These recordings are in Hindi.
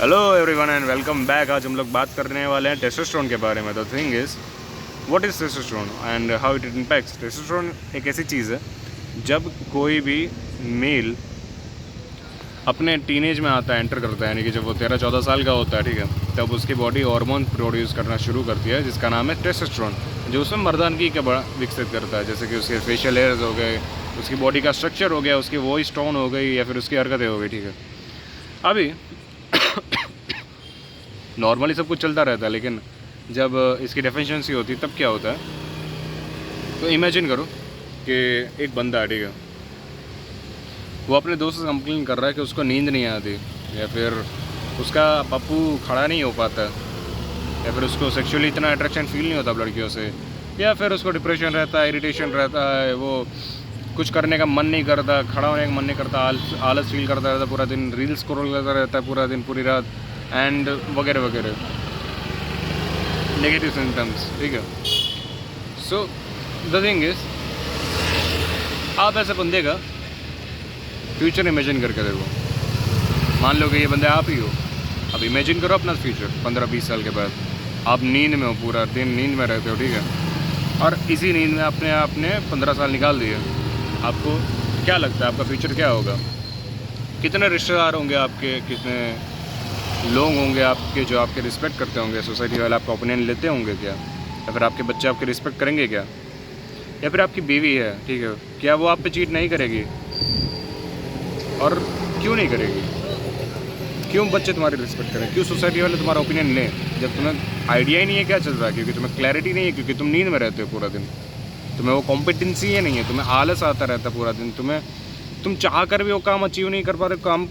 Hello everyone and welcome back. आज हम लोग बात करने वाले हैं टेस्टोस्टेरोन के बारे में। The thing is what is testosterone and how it impacts. Testosterone एक ऐसी चीज़ है, जब कोई भी मेल अपने टीनेज में आता है, एंटर करता है, यानी कि जब वो 13-14 साल का होता है, ठीक है, तब उसकी बॉडी हार्मोन प्रोड्यूस करना शुरू करती है जिसका नाम है टेस्टोस्टेरोन, जो उसमें मर्दानगी का बड़ा विकसित करता है। जैसे कि उसके फेशियल हेयर्स हो गए, उसकी बॉडी का स्ट्रक्चर हो गया, उसकी वॉइस टोन हो गई, या फिर उसकी हरकतें हो गई, ठीक है। अभी नॉर्मली सब कुछ चलता रहता है, लेकिन जब इसकी डेफिशिएंसी होती है तब क्या होता है। तो इमेजिन करो कि एक बंदा है, ठीक है, वो अपने दोस्त से कंप्लेन कर रहा है कि उसको नींद नहीं आती, या फिर उसका पप्पू खड़ा नहीं हो पाता, या फिर उसको सेक्सुअली इतना अट्रैक्शन फील नहीं होता लड़कियों से, या फिर उसको डिप्रेशन रहता है, इरिटेशन रहता है, वो कुछ करने का मन नहीं करता, खड़ा होने का मन नहीं करता, आलस फील करता रहता पूरा दिन, रील्स स्क्रॉल करता रहता है पूरा दिन पूरी रात, एंड वगैरह वगैरह नेगेटिव सिम्टम्स, ठीक है। सो द थिंग इज, आप ऐसे बंदे का फ्यूचर इमेजिन करके देखो। मान लो कि ये बंदे आप ही हो। अब इमेजिन करो अपना फ्यूचर 15-20 साल के बाद। आप नींद में हो, पूरा दिन नींद में रहते हो, ठीक है, और इसी नींद में आपने 15 साल निकाल दिए। आपको क्या लगता है आपका फ्यूचर क्या होगा? कितने रिश्तेदार होंगे आपके, कितने लोग होंगे आपके जो आपके रिस्पेक्ट करते होंगे, सोसाइटी वाले आपका ओपिनियन लेते होंगे क्या? या फिर आपके बच्चे आपके रिस्पेक्ट करेंगे क्या? या फिर आपकी बीवी है, ठीक है, क्या वो आप पे चीट नहीं करेगी? और क्यों नहीं करेगी? क्यों बच्चे तुम्हारी रिस्पेक्ट करें? क्यों सोसाइटी वाले तुम्हारा ओपिनियन लें जब तुम्हें आइडिया ही नहीं है क्या चल रहा है? क्योंकि तुम्हें क्लैरिटी नहीं है, क्योंकि तुम नींद में रहते हो पूरा दिन, तुम्हें वो कॉम्पिटेंसी ही नहीं है, तुम्हें आलस आता रहता है पूरा दिन, तुम चाह कर भी वो काम अचीव नहीं कर पा रहे। काम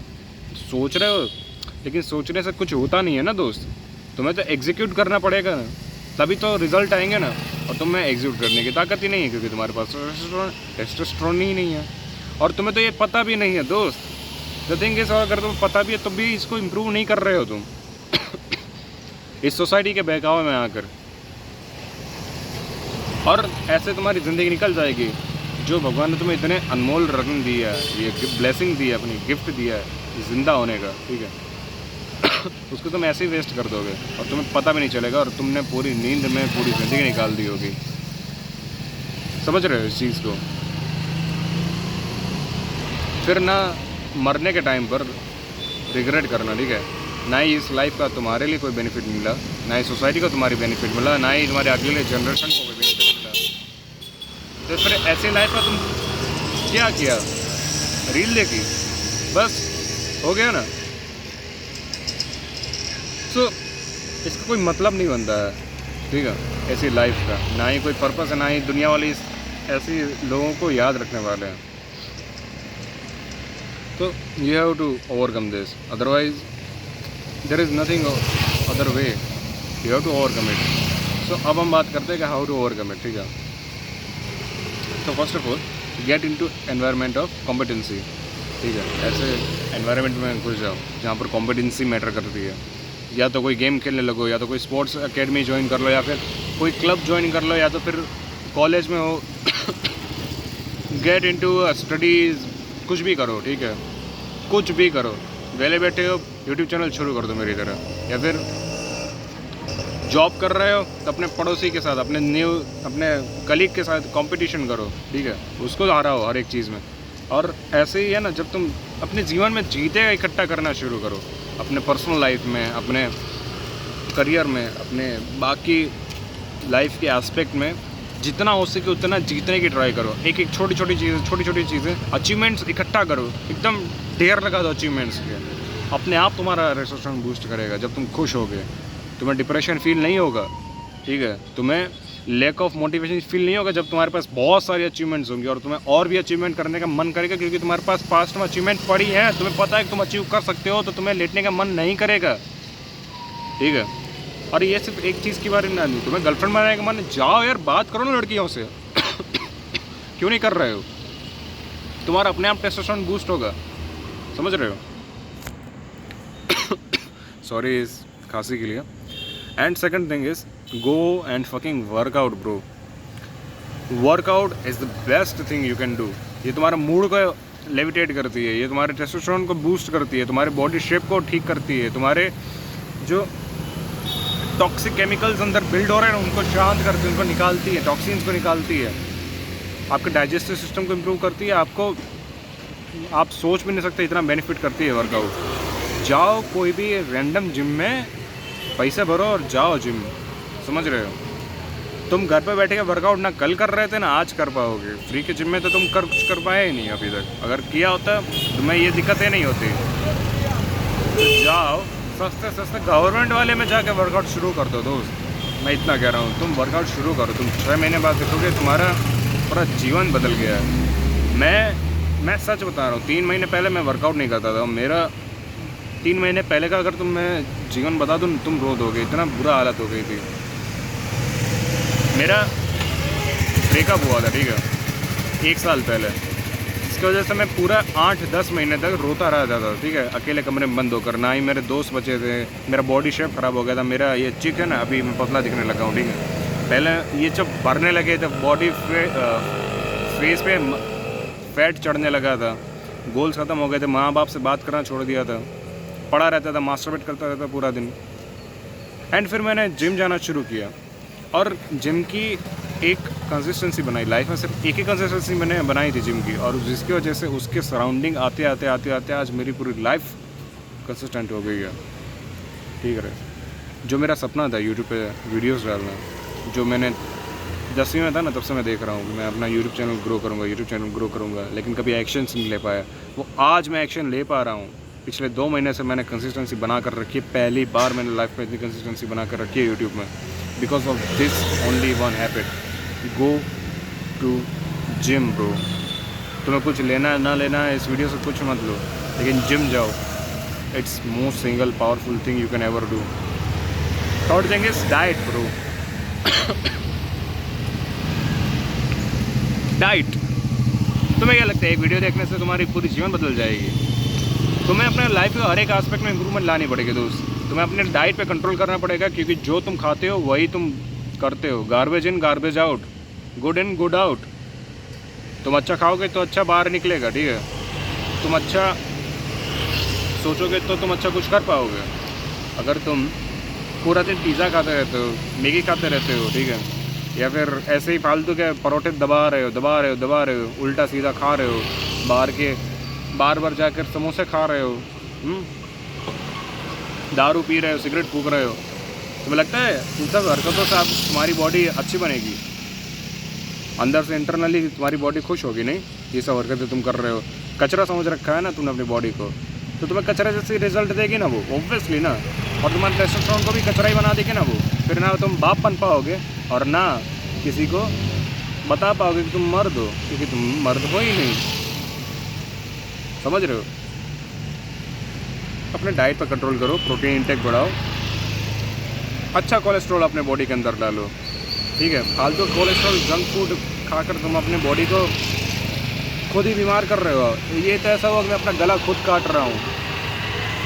सोच रहे हो, लेकिन सोचने से कुछ होता नहीं है ना दोस्त। तुम्हें तो एग्जीक्यूट करना पड़ेगा ना, तभी तो रिजल्ट आएंगे ना। और तुम्हें एग्जीक्यूट करने की ताकत ही नहीं है, क्योंकि तुम्हारे पास टेस्टोस्टेरोन ही नहीं है, और तुम्हें तो ये पता भी नहीं है दोस्त। द थिंग इज, अगर तुम्हें पता भी है तो भी इसको इम्प्रूव नहीं कर रहे हो तुम इस सोसाइटी के बहकावे में आकर, और ऐसे तुम्हारी ज़िंदगी निकल जाएगी। जो भगवान ने तुम्हें इतने अनमोल रत्न दिया है, ये ब्लेसिंग दी है, अपनी गिफ्ट दिया है ज़िंदा होने का, ठीक है उसको तुम ऐसे ही वेस्ट कर दोगे और तुम्हें पता भी नहीं चलेगा, और तुमने पूरी नींद में पूरी ज़िंदगी निकाल दी होगी। समझ रहे हो इस चीज़ को? फिर ना मरने के टाइम पर रिग्रेट करना, ठीक है, ना ही इस लाइफ का तुम्हारे लिए कोई बेनिफिट मिला, ना ही सोसाइटी को तुम्हारी बेनिफिट मिला, ना ही तुम्हारे अगले जनरेशन को कोई बेनिफिट मिला। तो फिर ऐसे लाइफ का तुम क्या किया? रील देखी, बस हो गया ना। सो इसका कोई मतलब नहीं बनता है, ठीक है, ऐसी लाइफ का ना ही कोई पर्पस है, ना ही दुनिया वाले ऐसे लोगों को याद रखने वाले हैं। तो you have to overcome this, otherwise there is nothing other way, you have to overcome it. So अब हम बात करते हैं कि हाउ टू ओवरकम इट, ठीक है। तो first of all, get into environment of competency, ठीक है। ऐसे एनवायरनमेंट में घुस जाओ जहाँ पर कॉम्पिटेंसी मैटर करती है। या तो कोई गेम खेलने लगो, या तो कोई स्पोर्ट्स एकेडमी ज्वाइन कर लो, या फिर कोई क्लब ज्वाइन कर लो, या तो फिर कॉलेज में हो गेट इनटू स्टडीज़, कुछ भी करो, ठीक है, कुछ भी करो। वेले बैठे हो, यूट्यूब चैनल शुरू कर दो मेरी तरह, या फिर जॉब कर रहे हो तो अपने पड़ोसी के साथ, अपने कलीग के साथ कंपटीशन करो, ठीक है, उसको हराओ हर एक चीज़ में। और ऐसे ही है ना, जब तुम अपने जीवन में जीते इकट्ठा करना शुरू करो, अपने पर्सनल लाइफ में, अपने करियर में, अपने बाकी लाइफ के एस्पेक्ट में जितना हो सके उतना जीतने की ट्राई करो। एक एक छोटी छोटी चीज़ें अचीवमेंट्स इकट्ठा करो, एकदम ढेर लगा दो अचीवमेंट्स के। अपने आप तुम्हारा टेस्टोस्टेरोन बूस्ट करेगा। जब तुम खुश होगे, तुम्हें डिप्रेशन फील नहीं होगा, ठीक है, तुम्हें लैक ऑफ मोटिवेशन फील नहीं होगा। जब तुम्हारे पास बहुत सारी अचीवमेंट्स होंगी और तुम्हें और भी अचीवमेंट करने का मन करेगा, क्योंकि तुम्हारे पास पास्ट में अचीवमेंट पड़ी है, तुम्हें पता है कि तुम अचीव कर सकते हो, तो तुम्हें लेटने का मन नहीं करेगा, ठीक है। और ये सिर्फ एक चीज़ के बारे में नहीं, तुम्हें गर्लफ्रेंड बनाने का मन, जाओ यार बात करो ना लड़कियों से क्यों नहीं कर रहे हो? तुम्हारा अपने आप टेस्टोस्टेरोन बूस्ट होगा, समझ रहे हो? सॉरी इस खांसी के लिए। And second thing is, go and fucking workout bro. Workout is the best thing you can do. ये तुम्हारा मूड को लेविटेट करती है, ये तुम्हारे टेस्टोस्टेरोन को बूस्ट करती है, तुम्हारे बॉडी शेप को ठीक करती है, तुम्हारे जो टॉक्सिक केमिकल्स अंदर बिल्ड हो रहे हैं उनको शांत करती है, उनको निकालती है, टॉक्सिन्स को निकालती है, आपके डाइजेस्टिव सिस्टम को इम्प्रूव करती है। आपको आप सोच भी नहीं सकते इतना बेनिफिट करती है वर्कआउट। जाओ कोई भी रैंडम जिम में, पैसे भरो और जाओ जिम, समझ रहे हो। तुम घर पे बैठे के वर्कआउट ना कल कर रहे थे ना आज कर पाओगे। फ्री के जिम में तो तुम कुछ कर पाए ही नहीं अभी तक। अगर किया होता तो मैं ये दिक्कतें नहीं होती। तो जाओ सस्ते सस्ते गवर्नमेंट वाले में जाके वर्कआउट शुरू कर दो दोस्त, मैं इतना कह रहा हूँ। तुम वर्कआउट शुरू करो, तुम 6 महीने बाद देखोगे तुम्हारा पूरा जीवन बदल गया है। मैं सच बता रहा हूँ, 3 महीने पहले मैं वर्कआउट नहीं करता था। मेरा 3 महीने पहले का अगर तुम मैं जीवन बता दूँ तुम रो दोगे, इतना बुरा हालत हो गई थी। मेरा ब्रेकअप हुआ था, ठीक है, 1 साल पहले। इसकी वजह से मैं पूरा 8-10 महीने तक रोता रहता था, ठीक है, अकेले कमरे में बंद होकर। ना ही मेरे दोस्त बचे थे, मेरा बॉडी शेप ख़राब हो गया था। मेरा ये चिक है ना, अभी मैं पतला दिखने लगा हूँ, ठीक है। पहले ये जब भरने लगे थे बॉडी फेस पे फैट चढ़ने लगा था, गोल्स ख़त्म हो गए थे, माँ बाप से बात करना छोड़ दिया था, पड़ा रहता था, मास्टरबेट करता रहता पूरा दिन। एंड फिर मैंने जिम जाना शुरू किया और जिम की एक कंसिस्टेंसी बनाई। लाइफ में सिर्फ एक ही कंसिस्टेंसी मैंने बनाई थी जिम की, और जिसकी वजह से उसके सराउंडिंग आते आते आज मेरी पूरी लाइफ कंसिस्टेंट हो गई है, ठीक है। जो मेरा सपना था यूट्यूब पे वीडियोस डालना, जो मैंने 10वीं में था ना तब से मैं देख रहा हूँ मैं अपना यूट्यूब चैनल ग्रो करूँगा, लेकिन कभी एक्शंस नहीं ले पाया। वो आज मैं एक्शन ले पा रहा हूँ। पिछले 2 महीने से मैंने कंसिस्टेंसी बना कर रखी है। पहली बार मैंने लाइफ में इतनी कंसिस्टेंसी बना कर रखी है यूट्यूब में, because of this only one habit, go to gym bro. तुम्हें कुछ लेना है ना लेना है इस वीडियो से कुछ मत लो, लेकिन जिम जाओ। It's most single powerful thing you can ever do. Third thing is diet bro. Diet, तुम्हें क्या लगता है एक वीडियो देखने से तुम्हारी पूरी जीवन बदल जाएगी? तुम्हें अपने लाइफ के हर एक एस्पेक्ट में इंप्रूवमेंट लानी पड़ेगी दोस्त। तुम्हें अपने डाइट पे कंट्रोल करना पड़ेगा, क्योंकि जो तुम खाते हो वही तुम करते हो। Garbage in garbage out, good in good out. तुम अच्छा खाओगे तो अच्छा बाहर निकलेगा, ठीक है। तुम अच्छा सोचोगे तो तुम अच्छा कुछ कर पाओगे। अगर तुम पूरा दिन पिज़्ज़ा खाते रहते हो, मैगी खाते रहते हो, ठीक है, या फिर ऐसे ही फालतू के परोठे दबा रहे हो, उल्टा सीधा खा रहे हो, बाहर के बार जाकर समोसे खा रहे हो, दारू पी रहे हो, सिगरेट फूक रहे हो, तुम्हें लगता है इन सब हरकतों से आप तुम्हारी बॉडी अच्छी बनेगी? अंदर से इंटरनली तुम्हारी बॉडी खुश होगी नहीं? ये सब हरकतें तुम कर रहे हो, कचरा समझ रखा है ना तुमने अपनी बॉडी को, तो तुम्हें कचरा जैसे रिजल्ट देगी ना वो, ऑब्वियसली ना। और तुम्हारे टेस्टोस्टेरोन को भी कचरा ही बना देगी ना वो। फिर ना तुम बाप बन पाओगे और ना किसी को बता पाओगे कि तुम मर्द हो, क्योंकि तुम मर्द हो ही नहीं, समझ रहे हो। अपने डाइट पर कंट्रोल करो, प्रोटीन इंटेक बढ़ाओ, अच्छा कोलेस्ट्रॉल अपने बॉडी के अंदर डालो, ठीक है। फालतू कोलेस्ट्रॉल जंक फूड खाकर तुम अपने बॉडी को खुद ही बीमार कर रहे हो। ये तो ऐसा हुआ कि मैं अपना गला खुद काट रहा हूँ,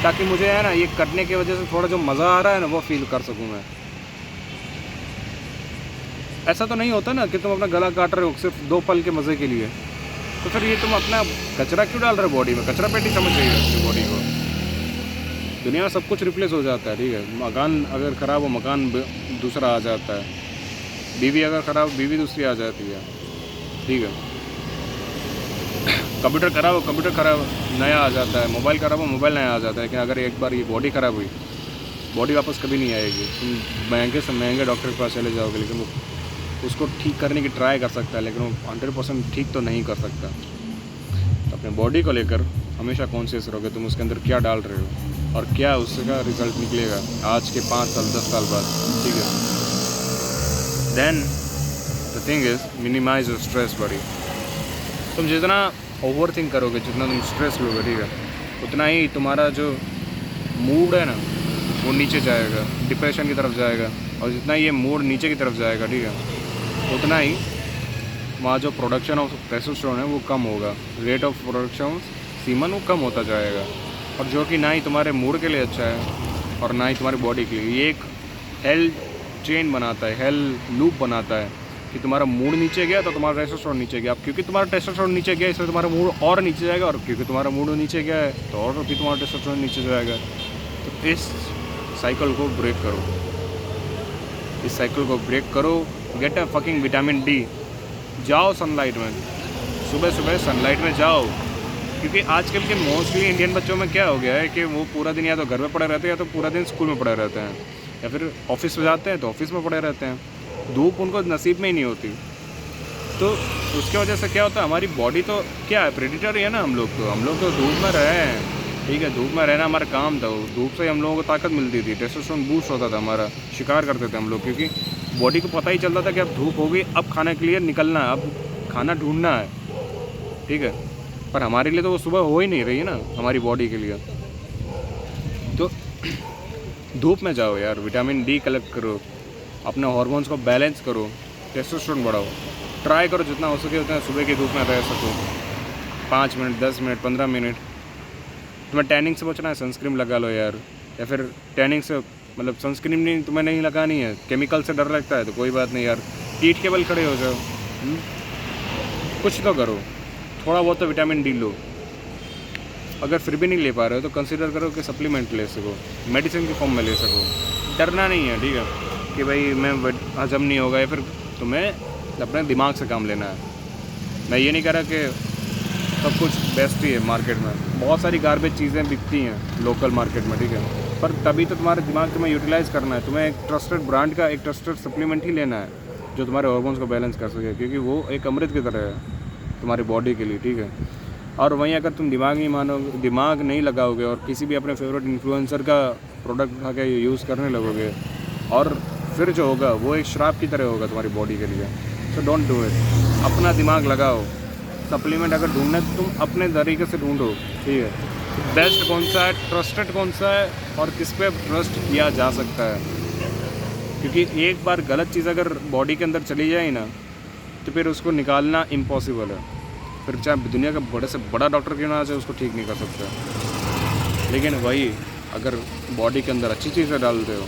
ताकि मुझे है ना ये कटने की वजह से थोड़ा जो मज़ा आ रहा है ना वो फील कर सकूँ मैं। ऐसा तो नहीं होता ना कि तुम अपना गला काट रहे हो सिर्फ 2 पल के मज़े के लिए, तो फिर ये तुम अपना कचरा क्यों डाल रहे हो बॉडी में? कचरा पेटी समझ चाहिए अपनी बॉडी को। दुनिया में सब कुछ रिप्लेस हो जाता है, ठीक है। मकान अगर ख़राब हो मकान दूसरा आ जाता है, बीवी अगर ख़राब बीवी दूसरी आ जाती है, ठीक है। कंप्यूटर ख़राब हो कंप्यूटर ख़राब नया आ जाता है, मोबाइल ख़राब हो मोबाइल नया आ जाता है। लेकिन अगर एक बार ये बॉडी ख़राब हुई, बॉडी वापस कभी नहीं आएगी। तुम महंगे से महंगे डॉक्टर के पास चले जाओगे, लेकिन वो उसको ठीक करने की ट्राई कर सकता है, लेकिन वो 100% ठीक तो नहीं कर सकता। तो अपने बॉडी को लेकर हमेशा कॉन्शियस रहोगे, तुम उसके अंदर क्या डाल रहे हो और क्या उसका रिजल्ट निकलेगा आज के 5 साल 10 साल बाद, ठीक है। Then the thing is minimize your stress body. तुम जितना ओवर थिंक करोगे, जितना तुम स्ट्रेस लोगे, ठीक है, उतना ही तुम्हारा जो मूड है ना वो नीचे जाएगा, डिप्रेशन की तरफ जाएगा। और जितना ये मूड नीचे की तरफ जाएगा, ठीक है, उतना ही वहाँ जो प्रोडक्शन ऑफ टेस्टोस्टेरोन है वो कम होगा, रेट ऑफ प्रोडक्शन सीमन वो कम होता जाएगा। और जो कि ना ही तुम्हारे मूड के लिए अच्छा है और ना ही तुम्हारी बॉडी के लिए। ये एक हेल्थ चेन बनाता है, हेल्थ लूप बनाता है। कि तुम्हारा मूड नीचे गया तो तुम्हारा टेस्टोस्टेरोन नीचे गया। अब क्योंकि तुम्हारा टेस्टोस्टेरोन नीचे गया इसलिए तुम्हारा मूड और नीचे जाएगा, और क्योंकि तुम्हारा मूड नीचे गया है तो और भी तुम्हारा टेस्टोस्टेरोन नीचे जाएगा। तो इस साइकिल को ब्रेक करो, इस साइकिल को ब्रेक करो। Get a fucking vitamin D, जाओ सनलाइट में, सुबह सुबह सनलाइट में जाओ। क्योंकि आजकल के मोस्टली इंडियन बच्चों में क्या हो गया है कि वो पूरा दिन या तो घर में पड़े रहते हैं या तो पूरा दिन स्कूल में पड़े रहते हैं, या फिर ऑफिस में जाते हैं तो ऑफिस में पड़े रहते हैं। धूप उनको नसीब में ही नहीं होती। तो उसके वजह से क्या होता है, हमारी बॉडी तो क्या है, प्रेडिटर ही है ना हम लोग तो धूप में रहे हैं, ठीक है। धूप में रहना हमारा काम था, धूप से हम लोगों को ताकत मिलती थी, टेस्टोस्टेरोन बूस्ट होता था हमारा, शिकार करते थे हम लोग। क्योंकि बॉडी को पता ही चलता था कि अब धूप हो गई, अब खाने के लिए निकलना है, अब खाना ढूंढना है, ठीक है। पर हमारे लिए तो वो सुबह हो ही नहीं रही है ना, हमारी बॉडी के लिए। तो धूप में जाओ यार, विटामिन डी कलेक्ट करो, अपने हार्मोन्स को बैलेंस करो, टेस्टोस्टेरोन बढ़ाओ। ट्राई करो जितना हो सके उतना सुबह की धूप में रह सको, 5 मिनट, 10 मिनट, 15 मिनट। तुम्हें टैनिंग से बचना है, सनस्क्रीन लगा लो यार, या फिर टैनिंग से मतलब सनस्क्रीन नहीं तुम्हें नहीं लगानी है, केमिकल से डर लगता है तो कोई बात नहीं यार, पीठ के बल खड़े हो जाओ, कुछ तो करो, थोड़ा बहुत तो विटामिन डी लो। अगर फिर भी नहीं ले पा रहे हो तो कंसिडर करो कि सप्लीमेंट ले सको, मेडिसिन के फॉर्म में ले सको। डरना नहीं है, ठीक है, कि भाई मैं हजम नहीं होगा, या फिर तुम्हें अपने दिमाग से काम लेना है। मैं ये नहीं कह रहा कि सब कुछ बेस्ट ही है मार्केट में, बहुत सारी गार्बेज चीज़ें बिकती हैं लोकल मार्केट में, ठीक है, पर तभी तो तुम्हारे दिमाग तुम्हें यूटिलाइज़ करना है। तुम्हें एक ट्रस्टेड ब्रांड का एक ट्रस्टेड सप्लीमेंट ही लेना है जो तुम्हारे हार्मोन्स को बैलेंस कर सके, क्योंकि वो एक अमृत की तरह है तुम्हारी बॉडी के लिए, ठीक है। और वहीं अगर तुम दिमाग नहीं लगाओगे और किसी भी अपने फेवरेट इन्फ्लुएंसर का प्रोडक्ट उठा के यूज़ करने लगोगे, और फिर जो होगा वो एक श्राप की तरह होगा तुम्हारी बॉडी के लिए। सो डोंट डू इट, अपना दिमाग लगाओ। सप्लीमेंट अगर ढूंढना है तो तुम अपने तरीके से ढूंढो, ठीक है। बेस्ट कौन सा है, ट्रस्टेड कौन सा है, और किस पे ट्रस्ट किया जा सकता है। क्योंकि एक बार गलत चीज़ अगर बॉडी के अंदर चली जाए ना तो फिर उसको निकालना इम्पॉसिबल है। फिर चाहे दुनिया का बड़े से बड़ा डॉक्टर क्यों ना आ जाए उसको ठीक नहीं कर सकता। लेकिन वही अगर बॉडी के अंदर अच्छी चीज़ें डालते हो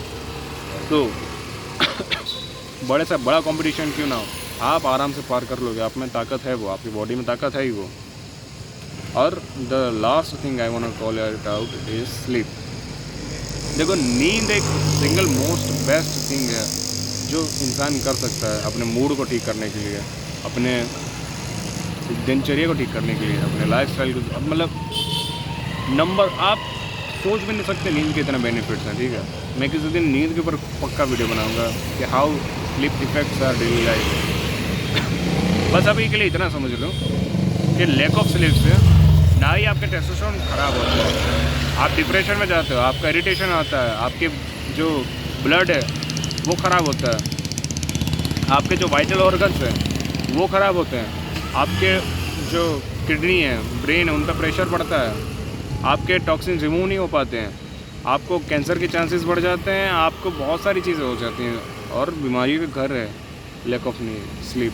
तो बड़े से बड़ा कंपटीशन क्यों ना हो, आप आराम से पार कर लोगे। आप में ताकत है, वो आपकी बॉडी में ताकत है ही वो। और the last thing I want to call it out is sleep. देखो, नींद एक सिंगल मोस्ट बेस्ट थिंग है जो इंसान कर सकता है अपने मूड को ठीक करने के लिए, अपने दिनचर्या को ठीक करने के लिए, अपने लाइफस्टाइल को। मतलब नंबर आप सोच भी नहीं सकते नींद के इतने बेनिफिट्स हैं, ठीक है। मैं किसी दिन नींद के ऊपर पक्का वीडियो बनाऊंगा कि how sleep effects are daily life. बस अभी के लिए इतना समझ लो कि लैक ऑफ स्लीप से ना ही आपके टेस्टोस्टेरोन खराब होता है, आप डिप्रेशन में जाते हो, आपका इरिटेशन आता है, आपके जो ब्लड है वो ख़राब होता है, आपके जो वाइटल ऑर्गन्स हैं वो ख़राब होते हैं, आपके जो किडनी है, ब्रेन है, उन पर प्रेशर पड़ता है, आपके टॉक्सिन रिमूव नहीं हो पाते हैं, आपको कैंसर के चांसेस बढ़ जाते हैं, आपको बहुत सारी चीज़ें हो जाती हैं। और बीमारियों का घर है लैक ऑफ स्लीप।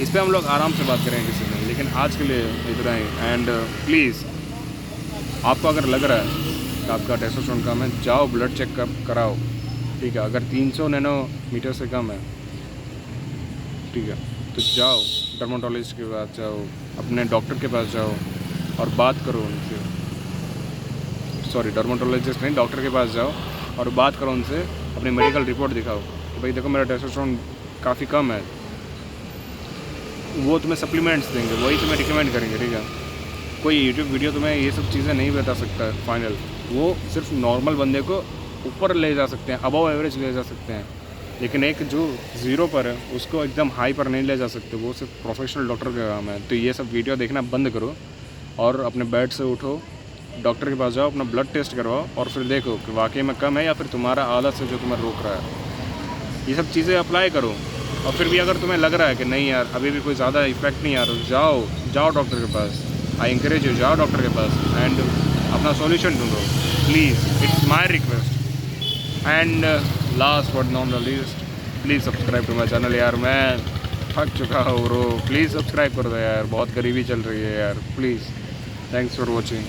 इस पर हम लोग आराम से बात करेंगे किसी दिन, लेकिन आज के लिए इतना ही। एंड प्लीज़, आपको अगर लग रहा है कि आपका टेस्टोस्टेरोन कम है, जाओ ब्लड चेक कराओ, ठीक है। अगर 300 नैनोमीटर से कम है, ठीक है, तो जाओ डर्मेटोलॉजिस्ट के पास जाओ, अपने डॉक्टर के पास जाओ और बात करो उनसे। सॉरी, डर्मेटोलॉजिस्ट नहीं, डॉक्टर के पास जाओ और बात करो उनसे, अपनी मेडिकल रिपोर्ट दिखाओ कि भाई देखो मेरा टेस्टोस्टेरोन काफ़ी कम है। वो तुम्हें सप्लीमेंट्स देंगे, वही तुम्हें रिकमेंड करेंगे, ठीक है। कोई यूट्यूब वीडियो तुम्हें ये सब चीज़ें नहीं बता सकता है फाइनल। वो सिर्फ नॉर्मल बंदे को ऊपर ले जा सकते हैं, अबव एवरेज ले जा सकते हैं, लेकिन एक जो ज़ीरो पर है उसको एकदम हाई पर नहीं ले जा सकते। वो सिर्फ प्रोफेशनल डॉक्टर का काम है। तो ये सब वीडियो देखना बंद करो और अपने बेड से उठो, डॉक्टर के पास जाओ, अपना ब्लड टेस्ट करवाओ और फिर देखो कि वाकई में कम है या फिर तुम्हारा आदत से जो तुम्हें रोक रहा है। ये सब चीज़ें अप्लाई करो। और फिर भी अगर तुम्हें लग रहा है कि नहीं यार अभी भी कोई ज़्यादा इफेक्ट नहीं आ रहा, जाओ डॉक्टर के पास। आई इंकरेज यू, जाओ डॉक्टर के पास एंड अपना सॉल्यूशन ढूंढो, please, it's my request. And last but not the least, please subscribe to my channel यार। मैं थक चुका हूँ ब्रो, प्लीज़ सब्सक्राइब कर दो यार, बहुत गरीबी चल रही है यार, प्लीज़। Thanks for watching.